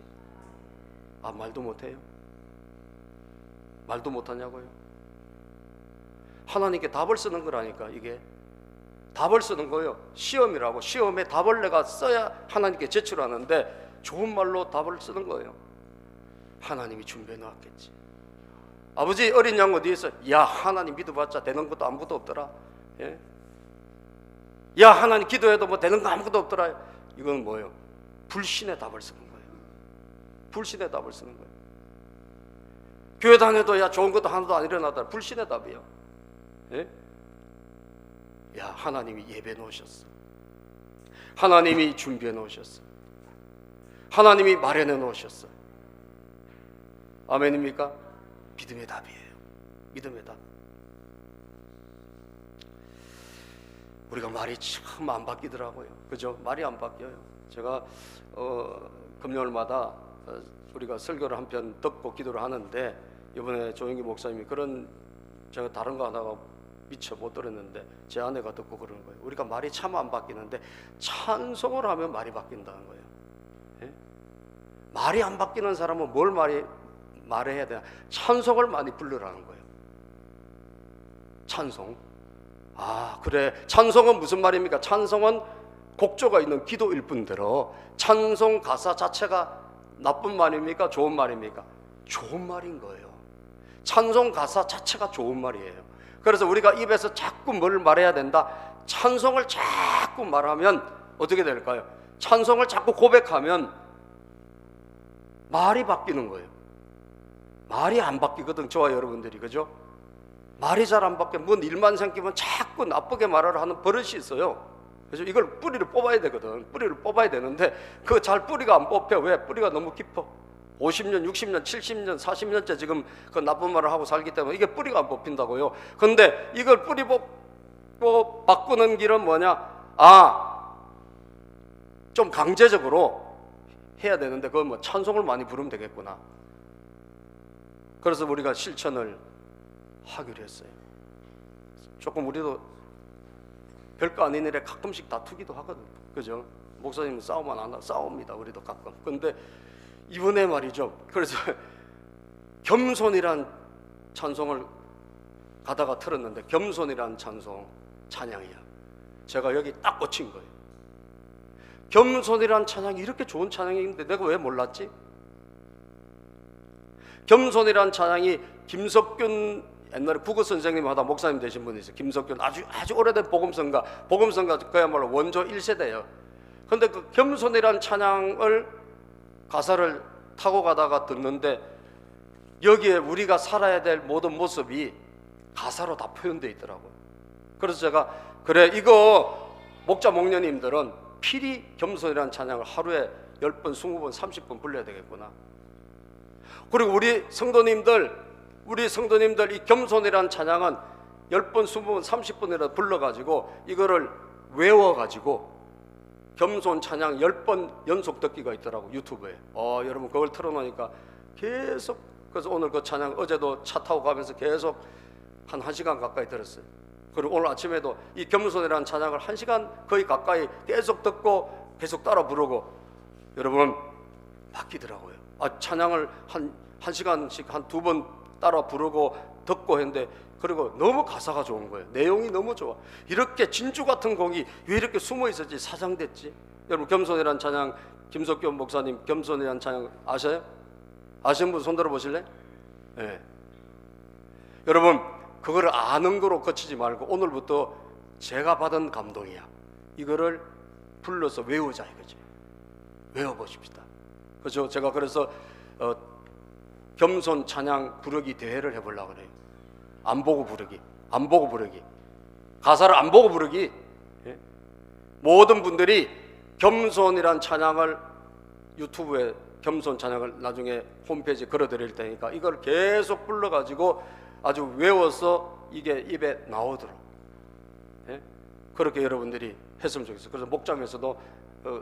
말도 못해요? 말도 못하냐고요? 하나님께 답을 쓰는 거라니까. 이게 답을 쓰는 거예요. 시험이라고. 시험에 답을 내가 써야 하나님께 제출하는데 좋은 말로 답을 쓰는 거예요. 하나님이 준비해 놓았겠지. 아버지 어린 양 어디 있어? 야 하나님 믿어봤자 되는 것도 아무것도 없더라. 예? 야 하나님 기도해도 뭐 되는 거 아무것도 없더라. 이건 뭐예요? 불신의 답을 쓰는 거예요. 불신의 답을 쓰는 거예요. 교회 다녀도 야 좋은 것도 하나도 안 일어나더라. 불신의 답이에요. 예? 야 하나님이 예배 놓으셨어. 하나님이 준비해 놓으셨어요. 하나님이 마련해 놓으셨어요. 아멘입니까? 믿음의 답이에요. 믿음의 답. 우리가 말이 참 안 바뀌더라고요. 그죠? 말이 안 바뀌어요. 제가 금요일마다 우리가 설교를 한 편 듣고 기도를 하는데, 이번에 조영기 목사님이 그런, 제가 다른 거 하다가 미처 못 들었는데 제 아내가 듣고 그러는 거예요. 우리가 말이 참 안 바뀌는데 찬송을 하면 말이 바뀐다는 거예요. 예? 말이 안 바뀌는 사람은 뭘 말해야 되나? 찬송을 많이 부르라는 거예요. 찬송. 아, 그래. 찬송은 무슨 말입니까? 찬송은 곡조가 있는 기도일 뿐더러 찬송 가사 자체가 나쁜 말입니까? 좋은 말입니까? 좋은 말인 거예요. 찬송 가사 자체가 좋은 말이에요. 그래서 우리가 입에서 자꾸 뭘 말해야 된다? 찬송을 자꾸 말하면 어떻게 될까요? 찬송을 자꾸 고백하면 말이 바뀌는 거예요. 말이 안 바뀌거든, 저와 여러분들이. 그죠? 말이 잘 안 바뀌면, 뭔 일만 생기면 자꾸 나쁘게 말을 하는 버릇이 있어요. 그래서 이걸 뿌리를 뽑아야 되거든. 뿌리를 뽑아야 되는데 그 잘 뿌리가 안 뽑혀. 왜? 뿌리가 너무 깊어. 50년, 60년, 70년, 40년째 지금 그 나쁜 말을 하고 살기 때문에 이게 뿌리가 안 뽑힌다고요. 근데 이걸 뿌리 바꾸는 길은 뭐냐? 좀 강제적으로 해야 되는데, 그건 뭐 찬송을 많이 부르면 되겠구나. 그래서 우리가 실천을 하기로 했어요. 조금 우리도 별거 아닌 일에 가끔씩 다투기도 하거든. 그죠? 목사님은 싸우면 안 하고 싸웁니다. 우리도 가끔. 근데 이번에 말이죠. 그래서 겸손이란 찬송을 가다가 틀었는데, 겸손이란 찬송, 찬양이야. 제가 여기 딱 꽂힌 거예요. 겸손이란 찬양이 이렇게 좋은 찬양인데 내가 왜 몰랐지? 겸손이란 찬양이 김석균, 옛날에 국어 선생님 하다 목사님 되신 분이 있어요. 김석균, 아주 오래된 복음성가 그야말로 원조 1세대예요. 근데 그 겸손이란 찬양을 가사를 타고 가다가 듣는데, 여기에 우리가 살아야 될 모든 모습이 가사로 다 표현되어 있더라고요. 그래서 제가, 그래, 이거 목자 목녀님들은 필히 겸손이란 찬양을 하루에 10번, 20번, 30번 불러야 되겠구나. 그리고 우리 성도님들 이 겸손이란 찬양은 10번, 20번, 30번이라도 불러가지고 이거를 외워가지고 겸손 찬양 10번 연속 듣기가 있더라고, 유튜브에. 여러분 그걸 틀어놓으니까 계속, 그래서 오늘 그 찬양 어제도 차 타고 가면서 계속 한 1시간 가까이 들었어요. 그리고 오늘 아침에도 이 겸손이라는 찬양을 1시간 거의 가까이 계속 듣고 계속 따라 부르고, 여러분 바뀌더라고요. 찬양을 한 1시간씩 한 2번 따라 부르고 듣고 했는데, 그리고 너무 가사가 좋은 거예요. 내용이 너무 좋아. 이렇게 진주 같은 곡이 왜 이렇게 숨어 있었지, 사장됐지? 여러분 겸손이란 찬양, 김석균 목사님 겸손이란 찬양 아셔요? 아시는 분 손 들어 보실래? 네. 여러분 그거를 아는 거로 그치지 말고 오늘부터 제가 받은 감동이야. 이거를 불러서 외우자 이거지. 외워보십시다. 그렇죠? 제가 그래서 겸손 찬양 부르기 대회를 해보려고 그래요. 안 보고 부르기, 가사를 안 보고 부르기. 예? 모든 분들이 겸손이란 찬양을 유튜브에 겸손 찬양을 나중에 홈페이지에 걸어드릴 테니까 이걸 계속 불러가지고 아주 외워서 이게 입에 나오도록, 예? 그렇게 여러분들이 했으면 좋겠어요. 그래서 목장에서도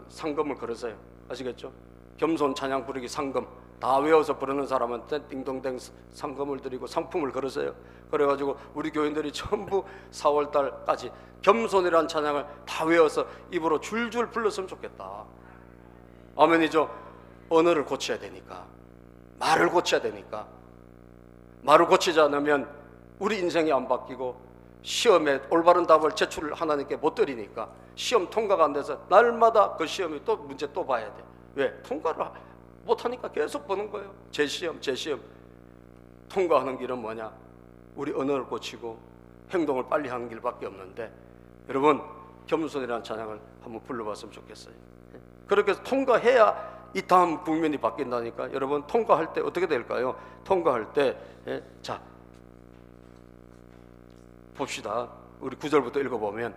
상금을 걸으세요. 아시겠죠? 겸손 찬양 부르기 상금 다 외워서 부르는 사람한테 띵동댕 상금을 드리고 상품을 걸으세요. 그래가지고 우리 교인들이 전부 4월달까지 겸손이란 찬양을 다 외워서 입으로 줄줄 불렀으면 좋겠다. 아멘이죠? 언어를 고쳐야 되니까, 말을 고쳐야 되니까. 말을 고치지 않으면 우리 인생이 안 바뀌고 시험에 올바른 답을 제출 하나님께 못 드리니까 시험 통과가 안 돼서 날마다 그 시험이 또 문제 또 봐야 돼. 왜? 통과를 못하니까 계속 보는 거예요. 제 시험 통과하는 길은 뭐냐? 우리 언어를 고치고 행동을 빨리 하는 길밖에 없는데, 여러분 겸손이라는 찬양을 한번 불러봤으면 좋겠어요. 그렇게 해서 통과해야 이 다음 국면이 바뀐다니까. 여러분 통과할 때 어떻게 될까요? 통과할 때 자 봅시다. 우리 9절부터 읽어보면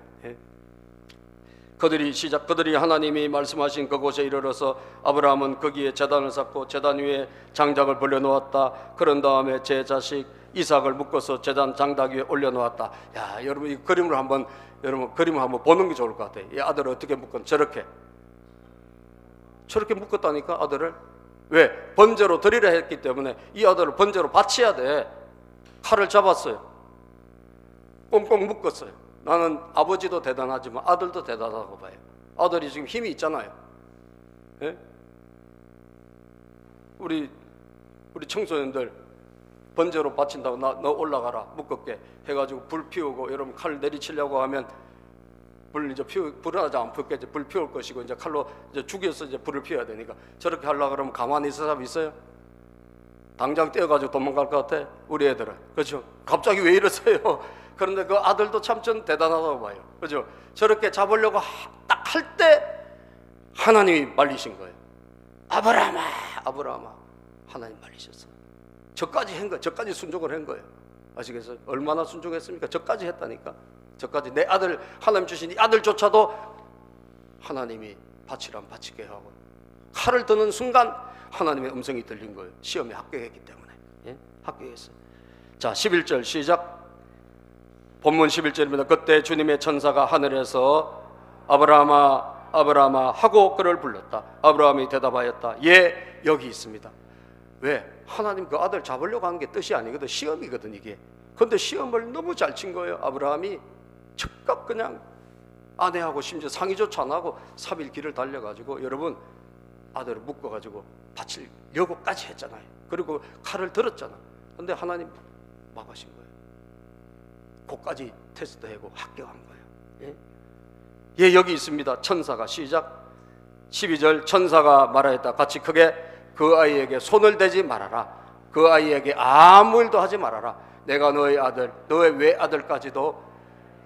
그들이 하나님이 말씀하신 그곳에 이르러서 아브라함은 거기에 제단을 쌓고 제단 위에 장작을 벌려놓았다. 그런 다음에 제 자식 이삭을 묶어서 제단 장작 위에 올려놓았다. 야, 여러분 이 그림을 한번 보는 게 좋을 것 같아요. 이 아들을 어떻게 묶은 저렇게 묶었다니까 아들을. 왜? 번제로 드리려 했기 때문에 이 아들을 번제로 바쳐야 돼. 칼을 잡았어요. 꽁꽁 묶었어요. 나는 아버지도 대단하지만 아들도 대단하다고 봐요. 아들이 지금 힘이 있잖아요. 예? 우리 청소년들 번제로 바친다고 너 올라가라 묶었게 해가지고 불 피우고 여러분 칼 내리치려고 하면 불은 아직 안 폈겠지. 불 피울 것이고 이제 칼로 이제 죽여서 이제 불을 피워야 되니까 저렇게 하려고 그러면 가만히 있을 사람 있어요? 당장 뛰어가지고 도망갈 것 같아 우리 애들은. 그렇죠? 갑자기 왜 이러세요? 그런데 그 아들도 참 전 대단하다고 봐요. 그죠? 저렇게 잡으려고 딱 할 때 하나님이 말리신 거예요. 아브라함아, 아브라함아. 하나님 말리셨어. 저까지 한 거예요. 저까지 순종을 한 거예요. 아시겠어요? 얼마나 순종했습니까? 저까지 했다니까. 저까지 내 아들, 하나님 주신 이 아들조차도 하나님이 바치라면 바치게 하고 칼을 드는 순간 하나님의 음성이 들린 거예요. 시험에 합격했기 때문에. 예? 합격했어요. 자, 11절 시작. 본문 11절입니다. 그때 주님의 천사가 하늘에서 아브라함아, 아브라함아 하고 그를 불렀다. 아브라함이 대답하였다. 예, 여기 있습니다. 왜? 하나님 그 아들 잡으려고 하는 게 뜻이 아니거든. 시험이거든 이게. 그런데 시험을 너무 잘 친 거예요. 아브라함이 즉각 그냥 아내하고 심지어 상의조차 안 하고 3일 길을 달려가지고 여러분 아들을 묶어가지고 바치려고까지 했잖아요. 그리고 칼을 들었잖아. 그런데 하나님 막으신 거예요. 그까지 테스트하고 합격한 거예요. 예, 여기 있습니다. 천사가 시작. 12절 천사가 말하였다. 같이 크게 그 아이에게 손을 대지 말아라. 그 아이에게 아무 일도 하지 말아라. 내가 너의 아들, 너의 외아들까지도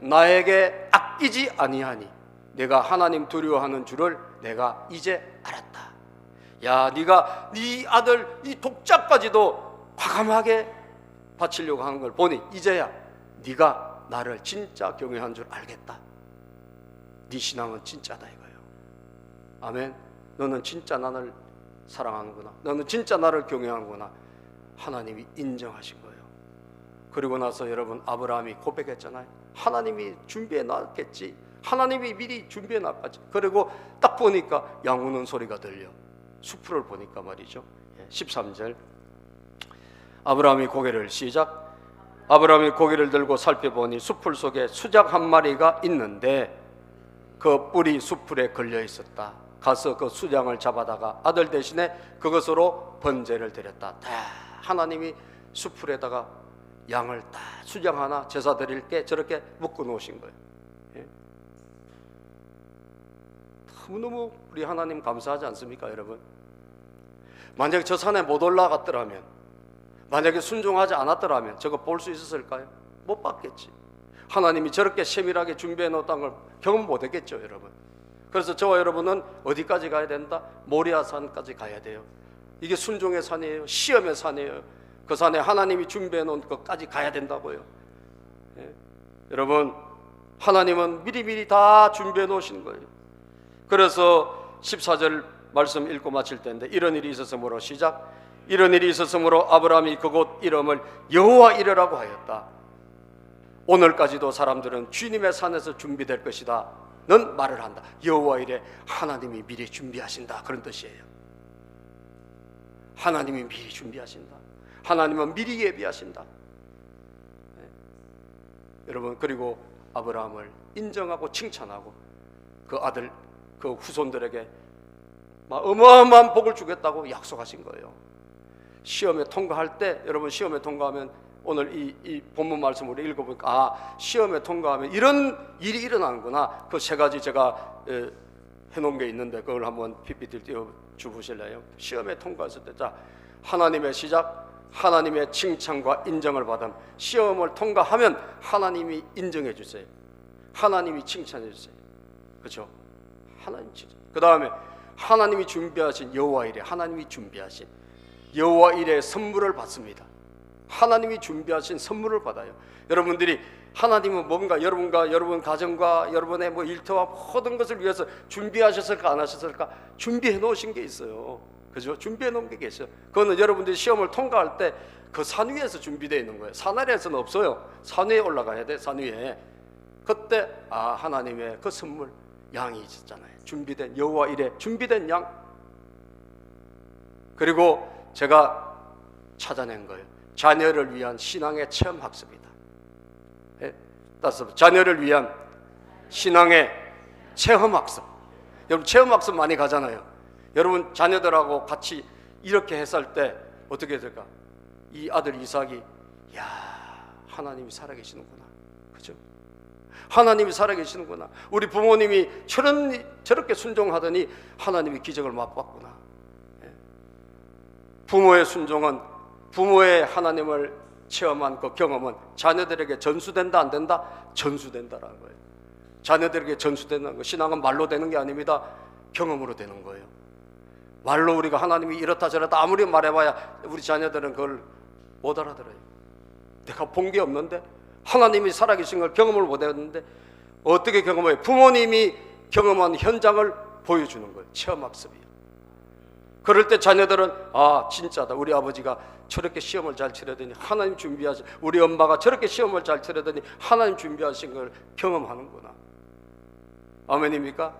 나에게 아끼지 아니하니 내가 하나님 두려워하는 줄을 내가 이제 알았다. 야, 네가 네 아들 이 독자까지도 과감하게 바치려고 하는 걸 보니 이제야 네가 나를 진짜 경외한 줄 알겠다. 네 신앙은 진짜다 이거예요. 아멘. 너는 진짜 나를 사랑하는구나. 너는 진짜 나를 경외하는구나. 하나님이 인정하신 거예요. 그리고 나서 여러분 아브라함이 고백했잖아요. 하나님이 준비해 놨겠지. 하나님이 미리 준비해 놨겠지. 그리고 딱 보니까 양 우는 소리가 들려. 수풀을 보니까 말이죠. 13절 아브라함이 고개를 시작. 아브라함이 고개를 들고 살펴보니 수풀 속에 수작 한 마리가 있는데 그 뿔이 수풀에 걸려 있었다. 가서 그 수장을 잡아다가 아들 대신에 그것으로 번제를 드렸다. 다 하나님이 수풀에다가 양을 다 수장 하나 제사 드릴 게 저렇게 묶어 놓으신 거예요. 예? 너무너무 우리 하나님 감사하지 않습니까 여러분? 만약에 저 산에 못 올라갔더라면, 만약에 순종하지 않았더라면 저거 볼 수 있었을까요? 못 봤겠지. 하나님이 저렇게 세밀하게 준비해 놓았다는 걸 경험 못 했겠죠 여러분. 그래서 저와 여러분은 어디까지 가야 된다? 모리아산까지 가야 돼요. 이게 순종의 산이에요. 시험의 산이에요. 그 산에 하나님이 준비해 놓은 것까지 가야 된다고요. 예? 여러분 하나님은 미리미리 다 준비해 놓으신 거예요. 그래서 14절 말씀 읽고 마칠 때인데 이런 일이 있었으므로 시작. 이런 일이 있었으므로 아브라함이 그곳 이름을 여호와 이레라고 하였다. 오늘까지도 사람들은 주님의 산에서 준비될 것이다 는 말을 한다. 여호와 이레, 하나님이 미리 준비하신다 그런 뜻이에요. 하나님이 미리 준비하신다. 하나님은 미리 예비하신다. 네. 여러분 그리고 아브라함을 인정하고 칭찬하고 그 아들 그 후손들에게 어마어마한 복을 주겠다고 약속하신 거예요. 시험에 통과할 때 여러분 시험에 통과하면 오늘 이 본문 말씀 우리 읽어보니까 시험에 통과하면 이런 일이 일어나는구나. 그 세 가지 제가 해놓은 게 있는데 그걸 한번 PPT를 띄워주실래요? 시험에 통과했을 때 자 하나님의 시작, 하나님의 칭찬과 인정을 받음. 시험을 통과하면 하나님이 인정해 주세요. 하나님이 칭찬해 주세요. 그렇죠? 하나님 칭찬. 그 다음에 하나님이 준비하신 여호와 이레, 하나님이 준비하신 여호와 이레의 선물을 받습니다. 하나님이 준비하신 선물을 받아요. 여러분들이 하나님은 뭔가 여러분과 여러분 가정과 여러분의 뭐 일터와 모든 것을 위해서 준비하셨을까 안 하셨을까? 준비해 놓으신 게 있어요. 그죠? 준비해 놓은 게 계셔요. 그거는 여러분들이 시험을 통과할 때 그 산 위에서 준비되어 있는 거예요. 산 아래에서는 없어요. 산 위에 올라가야 돼. 산 위에. 그때 하나님의 그 선물 양이 있었잖아요. 준비된 여호와 이레 준비된 양. 그리고 제가 찾아낸 거예요. 자녀를 위한 신앙의 체험 학습이다. 따라서 자녀를 위한 신앙의 체험 학습. 여러분 체험 학습 많이 가잖아요. 여러분 자녀들하고 같이 이렇게 했을 때 어떻게 될까? 이 아들 이삭이 하나님이 살아계시는구나. 그죠? 하나님이 살아계시는구나. 우리 부모님이 저렇게 순종하더니 하나님이 기적을 맛봤구나. 부모의 순종은, 부모의 하나님을 체험한 그 경험은 자녀들에게 전수된다 안 된다? 전수된다라는 거예요. 자녀들에게 전수된다는 거. 신앙은 말로 되는 게 아닙니다. 경험으로 되는 거예요. 말로 우리가 하나님이 이렇다 저렇다 아무리 말해봐야 우리 자녀들은 그걸 못 알아들어요. 내가 본 게 없는데, 하나님이 살아계신 걸 경험을 못 했는데 어떻게 경험해요? 부모님이 경험한 현장을 보여주는 거예요. 체험학습이에요. 그럴 때 자녀들은 진짜다. 우리 아버지가 저렇게 시험을 잘 치르더니 하나님 준비하신, 우리 엄마가 저렇게 시험을 잘 치르더니 하나님 준비하신 걸 경험하는구나. 아멘입니까?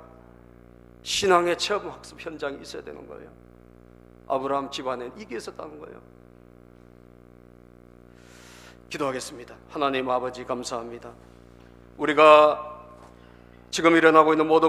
신앙의 체험학습 현장이 있어야 되는 거예요. 아브라함 집안엔 이게 있었다는 거예요. 기도하겠습니다. 하나님 아버지 감사합니다. 우리가 지금 일어나고 있는 모든